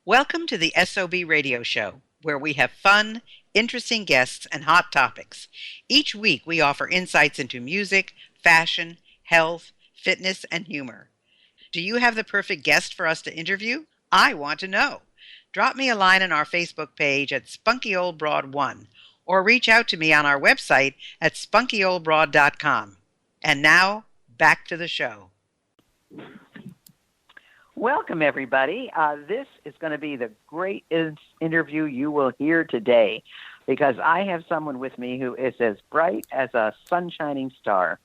Welcome to the SOB radio show, where we have fun, interesting guests, and hot topics. Each week, we offer insights into music, fashion, health, fitness, and humor. Do you have the perfect guest for us to interview? I want to know. Drop me a line on our Facebook page at Spunky Old Broad 1 or reach out to me on our website at spunkyoldbroad.com. And now, back to the show. Welcome, everybody. This is going to be the greatest interview you will hear today because I have someone with me who is as bright as a sun-shining star.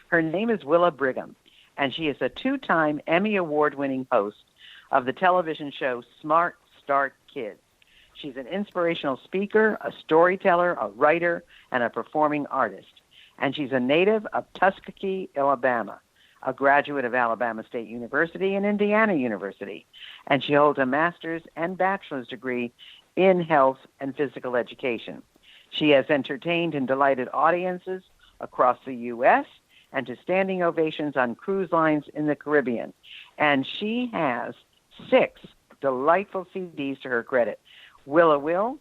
Her name is Willa Brigham, and she is a two-time Emmy Award Winning host of the television show Smart Start Kids. She's an inspirational speaker, a storyteller, a writer, and a performing artist. And she's a native of Tuskegee, Alabama, a graduate of Alabama State University and Indiana University, and she holds a master's and bachelor's degree in health and physical education. She has entertained and delighted audiences across the U.S. and to standing ovations on cruise lines in the Caribbean. And she has 6 delightful CDs to her credit: Willa Will,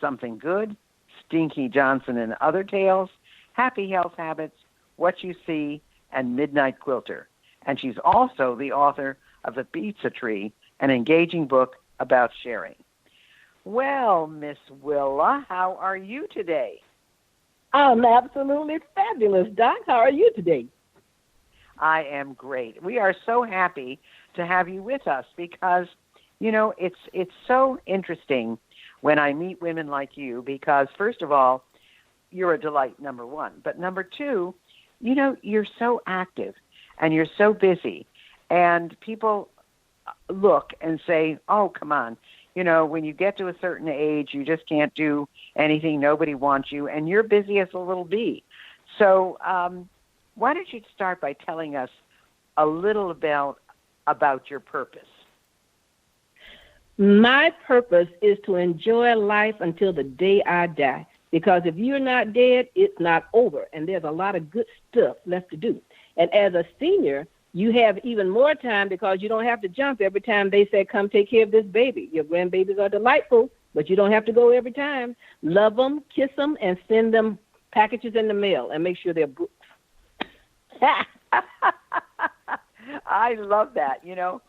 Something Good, Stinky Johnson and Other Tales, Happy Health Habits, What You See, and Midnight Quilter. And she's also the author of The Pizza Tree, an engaging book about sharing. Well, Miss Willa, how are you today? I'm absolutely fabulous, Doc. How are you today? I am great. We are so happy to have you with us because, you know, it's so interesting when I meet women like you because, first of all, you're a delight, number one. But number two, you know, you're so active and you're so busy, and people look and say, oh, come on, you know, when you get to a certain age, you just can't do anything. Nobody wants you, and you're busy as a little bee. So why don't you start by telling us a little about your purpose? My purpose is to enjoy life until the day I die. Because if you're not dead, it's not over, and there's a lot of good stuff left to do. And as a senior, you have even more time because you don't have to jump every time they say, come take care of this baby. Your grandbabies are delightful, but you don't have to go every time. Love them, kiss them, and send them packages in the mail, and make sure they're books. I love that, you know.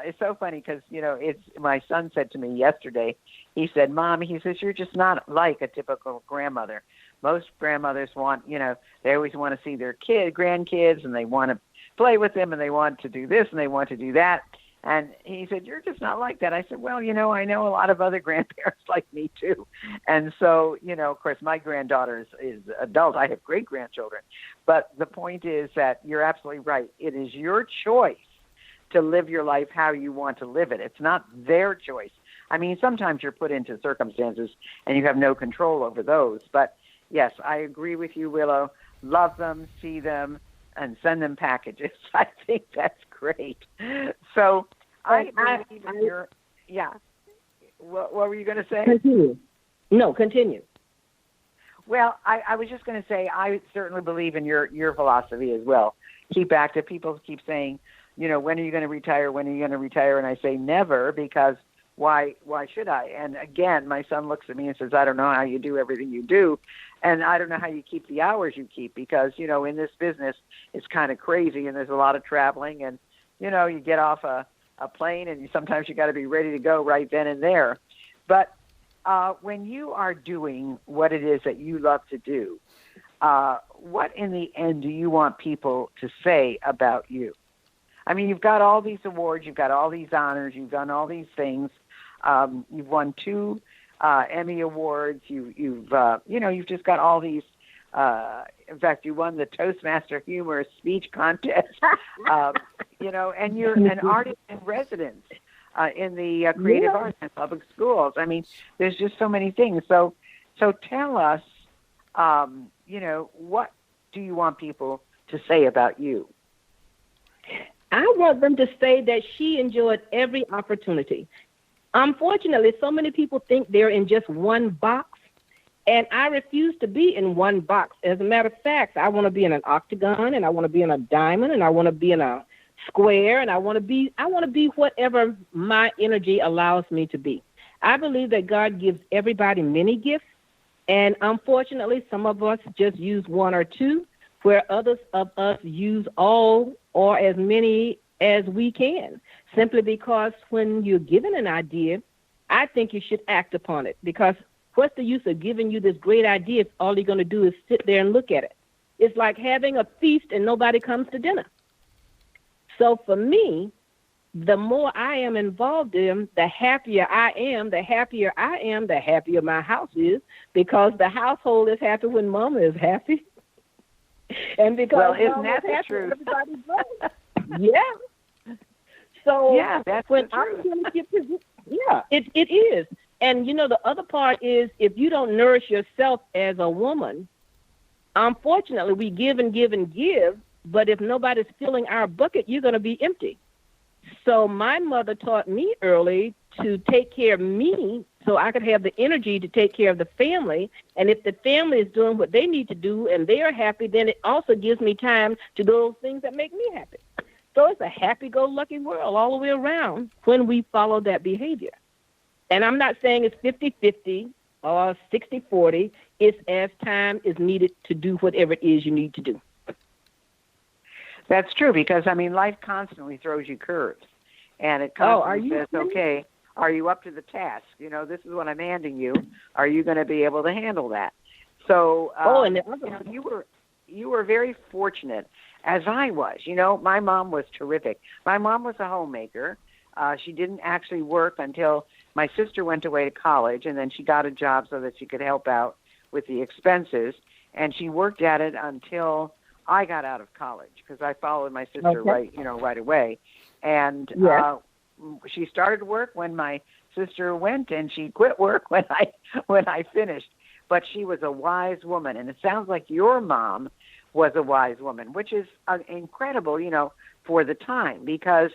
It's so funny because, you know, my son said to me yesterday, he said, Mom, he says, you're just not like a typical grandmother. Most grandmothers want, you know, they always want to see their grandkids, and they want to play with them, and they want to do this, and they want to do that. And he said, you're just not like that. I said, well, you know, I know a lot of other grandparents like me too. And so, you know, of course, my granddaughter is adult. I have great-grandchildren. But the point is that you're absolutely right. It is your choice to live your life how you want to live it. It's not their choice. I mean, sometimes you're put into circumstances and you have no control over those. But yes, I agree with you, Willow. Love them, see them, and send them packages. I think that's great. So I believe in your, yeah. What were you going to say? Continue. No, continue. Well, I was just going to say, I certainly believe in your philosophy as well. Keep active. People keep saying, you know, when are you going to retire? When are you going to retire? And I say never, because why should I? And again, my son looks at me and says, I don't know how you do everything you do. And I don't know how you keep the hours you keep, because, you know, in this business, it's kind of crazy, and there's a lot of traveling, and, you know, you get off a plane and sometimes you got to be ready to go right then and there. But when you are doing what it is that you love to do, what in the end do you want people to say about you? I mean, you've got all these awards, you've got all these honors, you've done all these things. You've won 2 Emmy Awards. You've just got all these. In fact, you won the Toastmaster Humor Speech Contest. And you're an artist in residence in the creative arts and public schools. I mean, there's just so many things. So tell us, what do you want people to say about you? I want them to say that she enjoyed every opportunity. Unfortunately, so many people think they're in just one box, and I refuse to be in one box. As a matter of fact, I want to be in an octagon, and I want to be in a diamond, and I want to be in a square, and I want to be whatever my energy allows me to be. I believe that God gives everybody many gifts, and unfortunately, some of us just use one or two, where others of us use all or as many as we can, simply because when you're given an idea, I think you should act upon it, because what's the use of giving you this great idea if all you're going to do is sit there and look at it? It's like having a feast and nobody comes to dinner. So for me, the more I am involved in, the happier I am, the happier my house is, because the household is happy when Mama is happy. And because isn't that the truth? Everybody's right. Yeah. So yeah, that's when the truth. I'm going to get to, yeah, it is. And, the other part is, if you don't nourish yourself as a woman, unfortunately, we give and give and give, but if nobody's filling our bucket, you're going to be empty. So my mother taught me early to take care of me so I could have the energy to take care of the family. And if the family is doing what they need to do and they are happy, then it also gives me time to do those things that make me happy. So it's a happy-go-lucky world all the way around when we follow that behavior. And I'm not saying it's 50-50 or 60-40. It's as time is needed to do whatever it is you need to do. That's true, because, life constantly throws you curves. And it constantly says, okay, are you up to the task? This is what I'm handing you. Are you going to be able to handle that? So you were very fortunate, as I was. My mom was terrific. My mom was a homemaker. She didn't actually work until my sister went away to college, and then she got a job so that she could help out with the expenses. And she worked at it until I got out of college, because I followed my sister right away. And she started work when my sister went, and she quit work when I finished. But she was a wise woman, and it sounds like your mom was a wise woman, which is incredible, for the time, because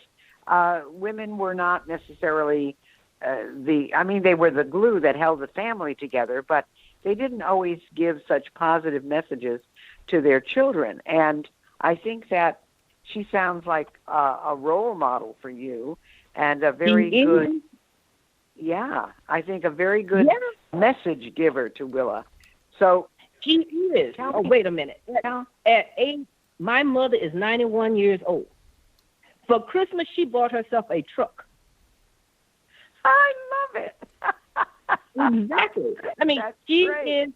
women were not necessarily they were the glue that held the family together, but they didn't always give such positive messages to their children. And I think that she sounds like a role model for you, and a very good, I think a very good message giver to Willa. So she is. Wait a minute. At age, my mother is 91 years old. For Christmas, she bought herself a truck. I love it. Exactly. That's she great. is.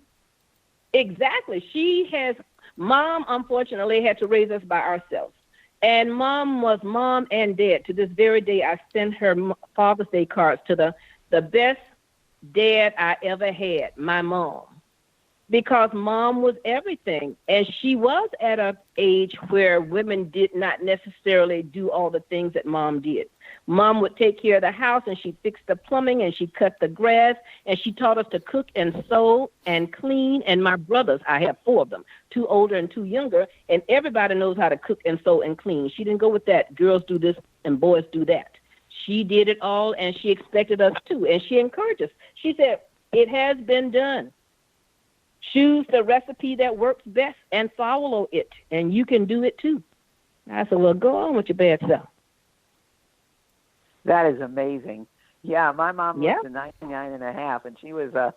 Exactly. She has. Mom, unfortunately, had to raise us by ourselves. And Mom was mom and dad. To this very day, I send her Father's Day cards to the best dad I ever had, my mom. Because Mom was everything. And she was at an age where women did not necessarily do all the things that Mom did. Mom would take care of the house, and she fixed the plumbing, and she cut the grass, and she taught us to cook and sew and clean. And my brothers, I have 4 of them, 2 older and 2 younger, and everybody knows how to cook and sew and clean. She didn't go with that, girls do this and boys do that. She did it all, and she expected us to, and she encouraged us. She said, it has been done. Choose the recipe that works best and follow it, and you can do it too. I said, well, go on with your bad self. That is amazing. Yeah, my mom lived to 99 and a half, and she was a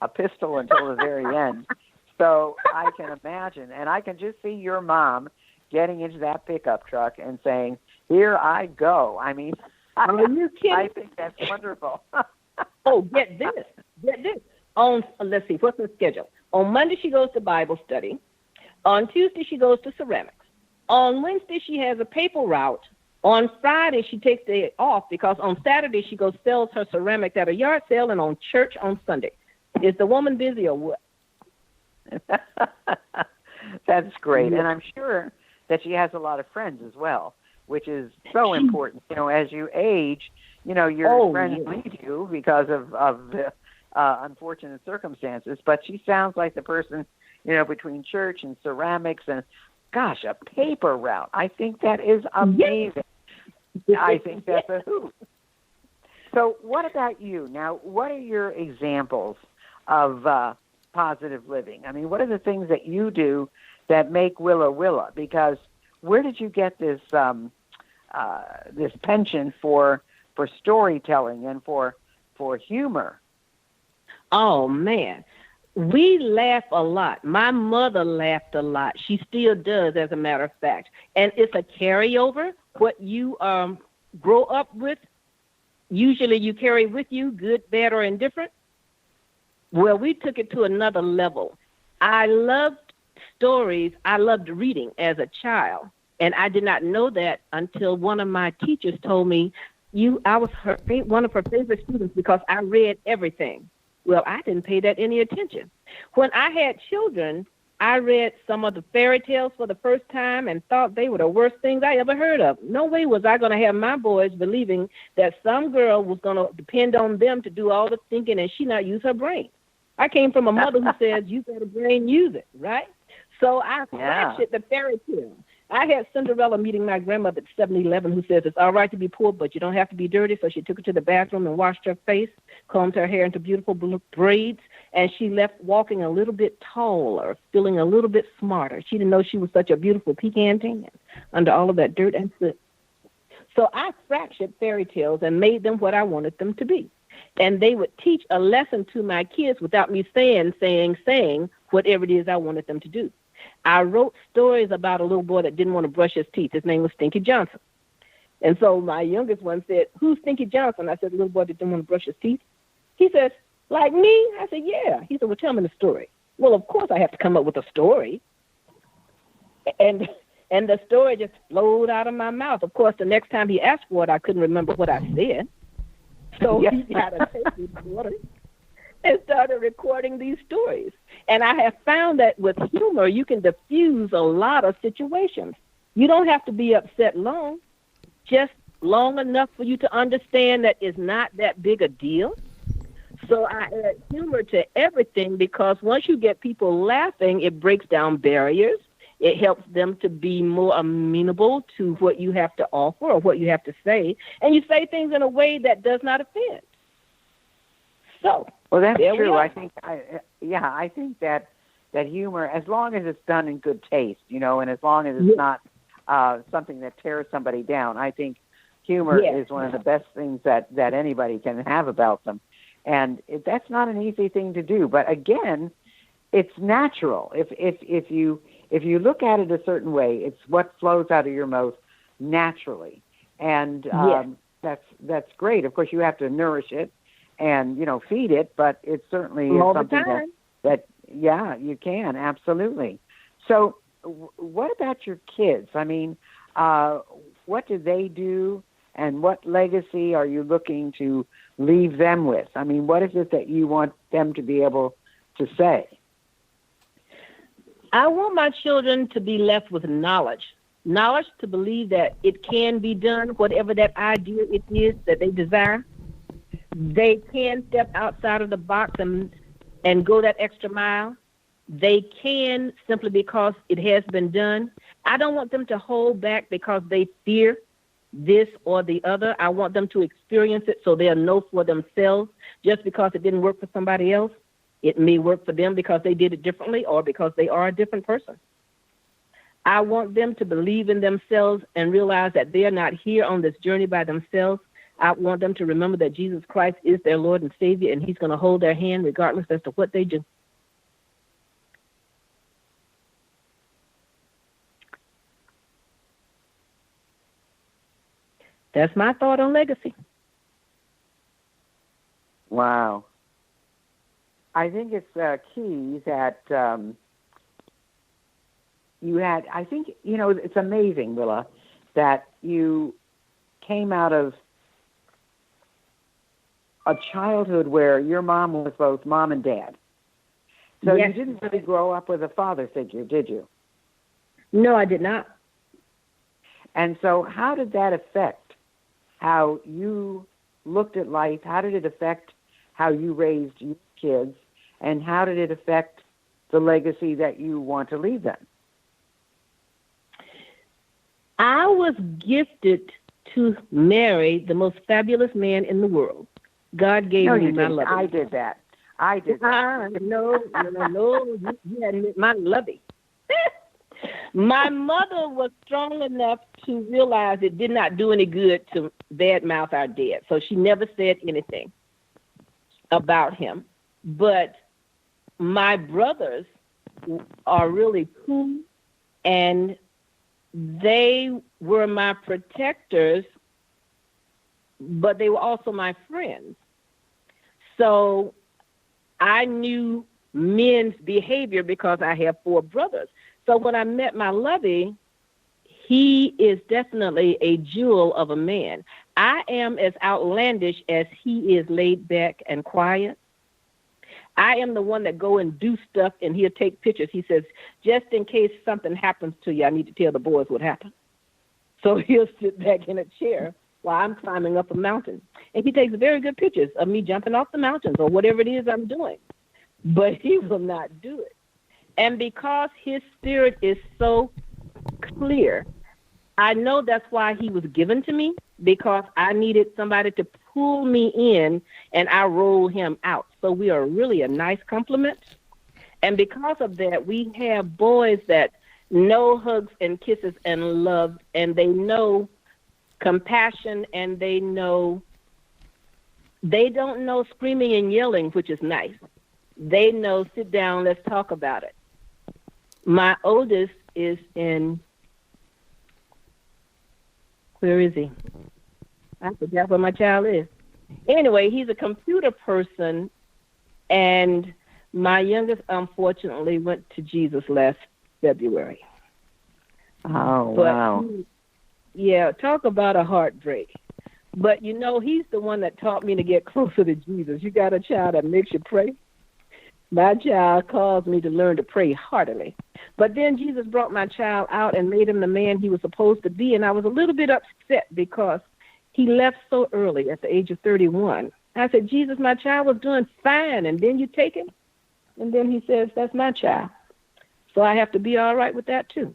pistol until the very end. So I can imagine, and I can just see your mom getting into that pickup truck and saying, here I go. Are you kidding? I think that's wonderful. Oh, get this. Let's see, what's the schedule? On Monday, she goes to Bible study. On Tuesday, she goes to ceramics. On Wednesday, she has a paper route. On Friday, she takes the day off because on Saturday, she goes sells her ceramics at a yard sale and on church on Sunday. Is the woman busy or what? That's great. And I'm sure that she has a lot of friends as well, which is so important. As you age, your friends leave you because of the unfortunate circumstances. But she sounds like the person, between church and ceramics and, gosh, a paper route. I think that is amazing. I think that's a hoot. So what about you? Now, what are your examples of positive living? What are the things that you do that make Willa Willa? Because where did you get this this penchant for storytelling and for humor. Oh, man. We laugh a lot. My mother laughed a lot. She still does, as a matter of fact. And it's a carryover. What you grow up with, usually you carry with you, good, bad, or indifferent. Well, we took it to another level. I loved stories. I loved reading as a child. And I did not know that until one of my teachers told me, I was one of her favorite students because I read everything. Well, I didn't pay that any attention. When I had children, I read some of the fairy tales for the first time and thought they were the worst things I ever heard of. No way was I going to have my boys believing that some girl was going to depend on them to do all the thinking and she not use her brain. I came from a mother who says, you got a brain, use it, right? So I fractured the fairy tale. I had Cinderella meeting my grandmother at 7-Eleven who says it's all right to be poor, but you don't have to be dirty. So she took her to the bathroom and washed her face, combed her hair into beautiful braids, and she left walking a little bit taller, feeling a little bit smarter. She didn't know she was such a beautiful pecan tan under all of that dirt and soot. So I fractured fairy tales and made them what I wanted them to be. And they would teach a lesson to my kids without me saying whatever it is I wanted them to do. I wrote stories about a little boy that didn't want to brush his teeth. His name was Stinky Johnson. And so my youngest one said, who's Stinky Johnson? I said, the little boy that didn't want to brush his teeth. He says, like me? I said, yeah. He said, well, tell me the story. Well, of course I have to come up with a story. And the story just flowed out of my mouth. Of course, the next time he asked for it, I couldn't remember what I said. So he got a tape recorder and started recording these stories. And I have found that with humor, you can diffuse a lot of situations. You don't have to be upset long, just long enough for you to understand that it's not that big a deal. So I add humor to everything because once you get people laughing, it breaks down barriers. It helps them to be more amenable to what you have to offer or what you have to say. And you say things in a way that does not offend. So, well, that's true. I think that humor, as long as it's done in good taste, and as long as it's not something that tears somebody down, I think humor is one of the best things that anybody can have about them. And that's not an easy thing to do. But again, it's natural. If you look at it a certain way, it's what flows out of your mouth naturally. And that's great. Of course, you have to nourish it and, feed it, but it's certainly something that you can, absolutely. So what about your kids? I mean, what do they do, and what legacy are you looking to leave them with? I mean, what is it that you want them to be able to say? I want my children to be left with knowledge to believe that it can be done, whatever that idea it is that they desire. They can step outside of the box and go that extra mile. They can simply because it has been done. I don't want them to hold back because they fear this or the other. I want them to experience it so they'll know for themselves. Just because it didn't work for somebody else, it may work for them because they did it differently or because they are a different person. I want them to believe in themselves and realize that they are not here on this journey by themselves. I want them to remember that Jesus Christ is their Lord and Savior, and he's going to hold their hand regardless as to what they do. That's my thought on legacy. Wow. I think it's key that you had, I think, it's amazing, Willa, that you came out of a childhood where your mom was both mom and dad. So you didn't really grow up with a father figure, did you? No, I did not. And so how did that affect how you looked at life? How did it affect how you raised your kids? And how did it affect the legacy that you want to leave them? I was gifted to marry the most fabulous man in the world. God gave me my lovey. I did that. No, you hadn't met my lovey. My mother was strong enough to realize it did not do any good to badmouth our dad, so she never said anything about him. But my brothers are really cool, and they were my protectors, but they were also my friends. So I knew men's behavior because I have 4 brothers. So when I met my lovey, he is definitely a jewel of a man. I am as outlandish as he is laid back and quiet. I am the one that go and do stuff, and he'll take pictures. He says, just in case something happens to you, I need to tell the boys what happened. So he'll sit back in a chair while I'm climbing up a mountain. And he takes very good pictures of me jumping off the mountains or whatever it is I'm doing. But he will not do it. And because his spirit is so clear, I know that's why he was given to me, because I needed somebody to pull me in, and I roll him out. So we are really a nice complement. And because of that, we have boys that know hugs and kisses and love, and they know compassion, and they don't know screaming and yelling, which is nice. They know, sit down, let's talk about it. My oldest is in, where is he? I forgot where my child is. Anyway, he's a computer person, and my youngest, unfortunately, went to Jesus last February. Oh, wow. Yeah, talk about a heartbreak. But, he's the one that taught me to get closer to Jesus. You got a child that makes you pray? My child caused me to learn to pray heartily. But then Jesus brought my child out and made him the man he was supposed to be, and I was a little bit upset because he left so early at the age of 31. I said, Jesus, my child was doing fine, and then you take him? And then he says, that's my child. So I have to be all right with that, too.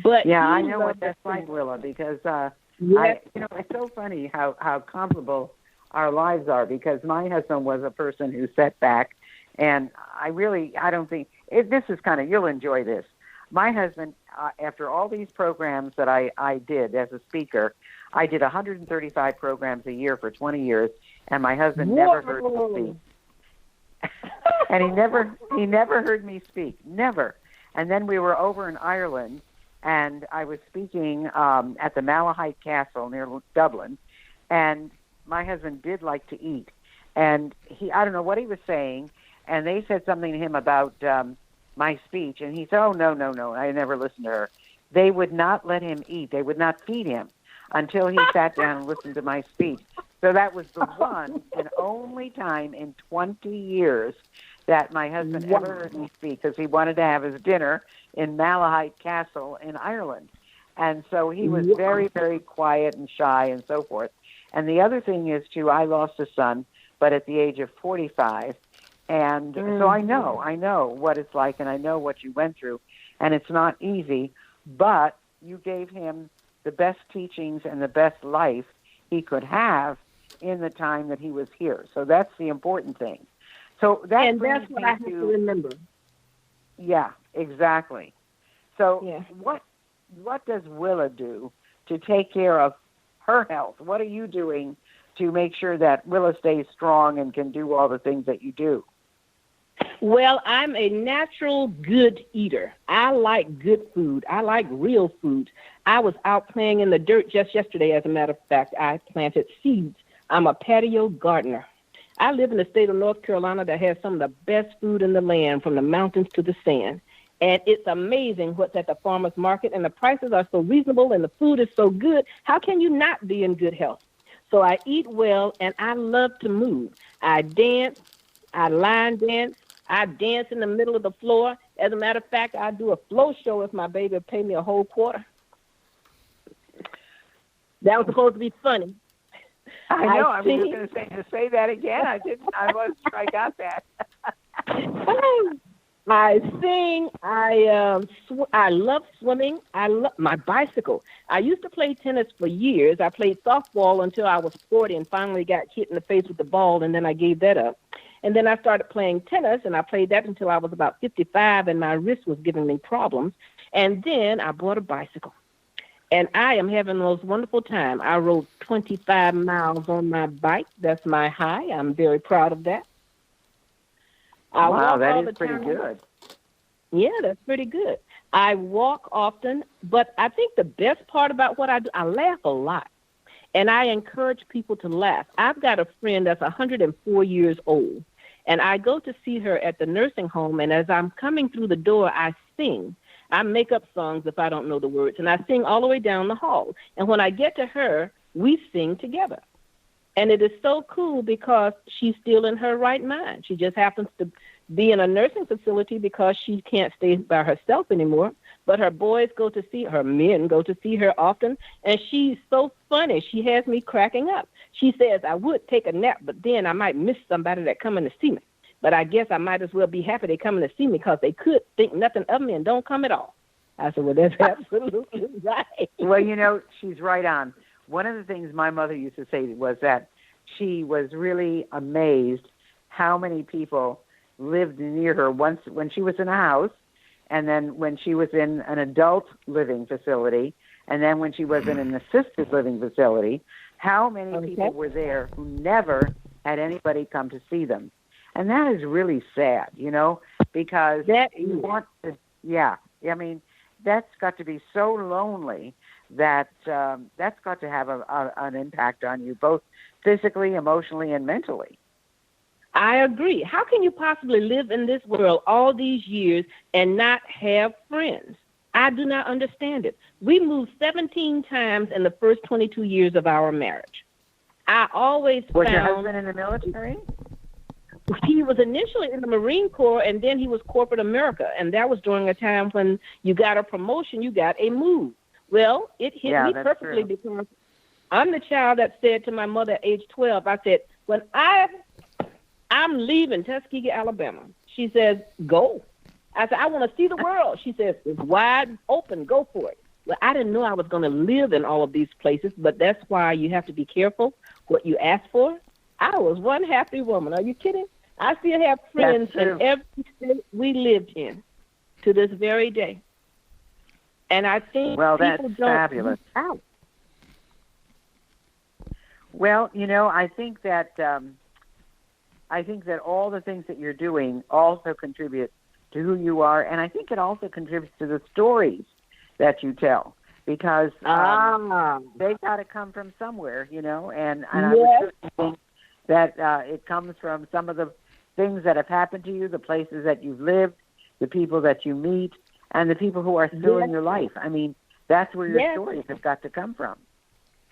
But yeah, I know what that's like, Willa, because it's so funny how comparable our lives are, because my husband was a person who sat back, and I don't think, this is kind of, you'll enjoy this. My husband, after all these programs that I did as a speaker, I did 135 programs a year for 20 years, and my husband never heard me speak. And he never heard me speak, never. And then we were over in Ireland, and I was speaking at the Malahide Castle near Dublin, and my husband did like to eat. And I don't know what he was saying, and they said something to him about my speech, and he said, oh, no, I never listened to her. They would not let him eat. They would not feed him until he sat down and listened to my speech. So that was the one and only time in 20 years that my husband ever heard me speak, because he wanted to have his dinner in Malahide Castle in Ireland. And so he was very, very quiet and shy and so forth. And the other thing is, too, I lost a son, but at the age of 45. And so I know what it's like, and I know what you went through. And it's not easy, but you gave him the best teachings and the best life he could have in the time that he was here. So that's the important thing. So that's what I have to remember. Yeah, exactly. So what does Willa do to take care of her health? What are you doing to make sure that Willa stays strong and can do all the things that you do? Well, I'm a natural good eater. I like good food. I like real food. I was out playing in the dirt just yesterday, as a matter of fact. I planted seeds. I'm a patio gardener. I live in the state of North Carolina that has some of the best food in the land, from the mountains to the sand. And it's amazing what's at the farmer's market, and the prices are so reasonable, and the food is so good. How can you not be in good health? So I eat well, and I love to move. I dance. I line dance. I dance in the middle of the floor. As a matter of fact, I do a flow show if my baby will pay me a whole quarter. That was supposed to be funny. I know. I was just going to say that again. I didn't. I wasn't sure I got that. I sing. I love swimming. I love my bicycle. I used to play tennis for years. I played softball until I was 40 and finally got hit in the face with the ball, and then I gave that up. And then I started playing tennis, and I played that until I was about 55, and my wrist was giving me problems. And then I bought a bicycle. And I am having the most wonderful time. I rode 25 miles on my bike. That's my high. I'm very proud of that. Wow, that is pretty good. Yeah, that's pretty good. I walk often, but I think the best part about what I do, I laugh a lot. And I encourage people to laugh. I've got a friend that's 104 years old, and I go to see her at the nursing home, and as I'm coming through the door, I sing. I make up songs if I don't know the words, and I sing all the way down the hall. And when I get to her, we sing together. And it is so cool because she's still in her right mind. She just happens to be in a nursing facility because she can't stay by herself anymore. But her boys go to see her, men go to see her often, and she's so funny. She has me cracking up. She says, I would take a nap, but then I might miss somebody that coming to see me. But I guess I might as well be happy they coming to see me because they could think nothing of me and don't come at all. I said, well, that's absolutely right. Well, she's right on. One of the things my mother used to say was that she was really amazed how many people lived near her once when she was in a house, and then when she was in an adult living facility, and then when she was in an assisted living facility, how many people were there who never had anybody come to see them. And that is really sad, because you want to, that's got to be so lonely that that's got to have an impact on you, both physically, emotionally, and mentally. I agree. How can you possibly live in this world all these years and not have friends? I do not understand it. We moved 17 times in the first 22 years of our marriage. I always Was found... your husband in the military? He was initially in the Marine Corps, and then he was corporate America, and that was during a time when you got a promotion, you got a move. Well, it hit me perfectly because I'm the child that said to my mother at age 12, I said, when I'm leaving Tuskegee, Alabama. She says, go. I said, I want to see the world. She says, it's wide open. Go for it. Well, I didn't know I was going to live in all of these places, but that's why you have to be careful what you ask for. I was one happy woman. Are you kidding? I still have friends in every state we lived in to this very day. And I think well, people that's don't fabulous. Out. Well, I think that all the things that you're doing also contribute to who you are, and I think it also contributes to the stories that you tell, because they've got to come from somewhere, and I would think that it comes from some of the things that have happened to you, the places that you've lived, the people that you meet, and the people who are still in your life. I mean, that's where your stories have got to come from.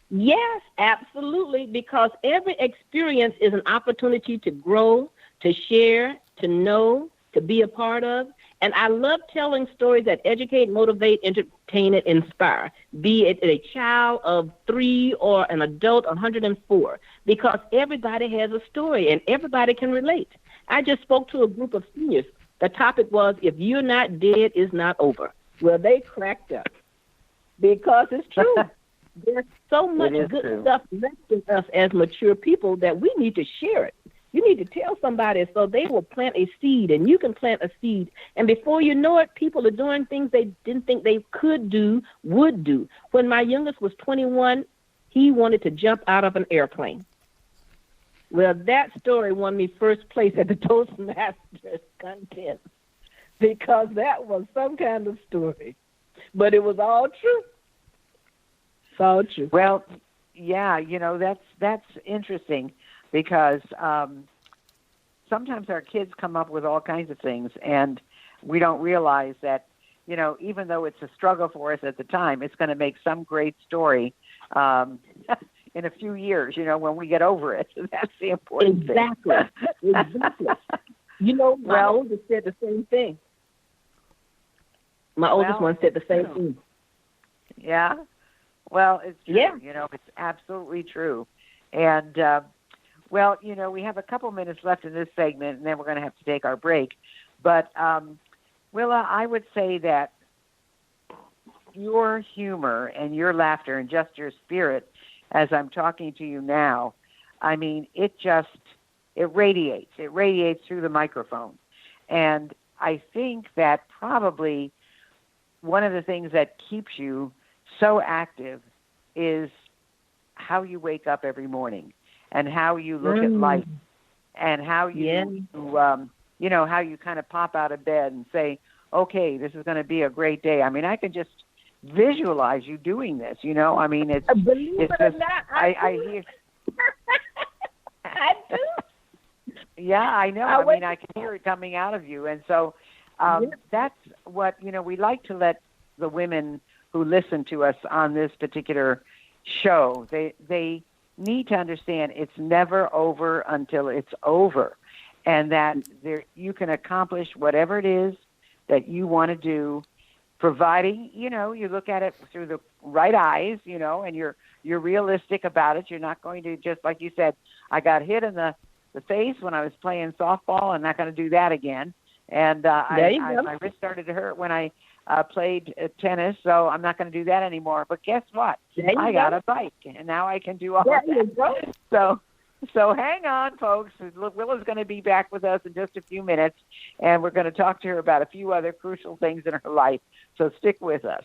Yes, absolutely, because every experience is an opportunity to grow, to share, to know, to be a part of. And I love telling stories that educate, motivate, entertain, and inspire, be it a child of 3 or an adult 104, because everybody has a story and everybody can relate. I just spoke to a group of seniors. The topic was, if you're not dead, it's not over. Well, they cracked up because it's true. There's so much good stuff left in us as mature people that we need to share it. You need to tell somebody so they will plant a seed, and you can plant a seed. And before you know it, people are doing things they didn't think they could do, would do. When my youngest was 21, he wanted to jump out of an airplane. Well, that story won me first place at the Toastmasters contest because that was some kind of story. But it was all true. It's all true. Well, yeah, that's interesting because sometimes our kids come up with all kinds of things, and we don't realize that, even though it's a struggle for us at the time, it's going to make some great story in a few years, when we get over it. That's the important thing. Exactly. My oldest said the same thing. My oldest one said the same thing. Yeah? Well, it's true. Yeah. It's absolutely true. And, we have a couple minutes left in this segment, and then we're going to have to take our break. But, Willa, I would say that your humor and your laughter and just your spirit as I'm talking to you now, I mean, it it radiates. It radiates through the microphone. And I think that probably one of the things that keeps you so active is how you wake up every morning and how you look at life and how you, how you kind of pop out of bed and say, okay, this is going to be a great day. I mean, I can just visualize you doing this, I mean, it's Believe it or not, I hear. I do. Yeah, I know. I mean, I can hear it coming out of you. And so that's what, we like to let the women who listen to us on this particular show, they need to understand it's never over until it's over, and that you can accomplish whatever it is that you want to do, providing, you look at it through the right eyes, and you're realistic about it. You're not going to, just like you said, I got hit in the face when I was playing softball. I'm not going to do that again. And my wrist started to hurt when I played tennis, so I'm not going to do that anymore. But guess what? I got a bike, and now I can do all that. So hang on, folks. Willa's going to be back with us in just a few minutes, and we're going to talk to her about a few other crucial things in her life. So stick with us.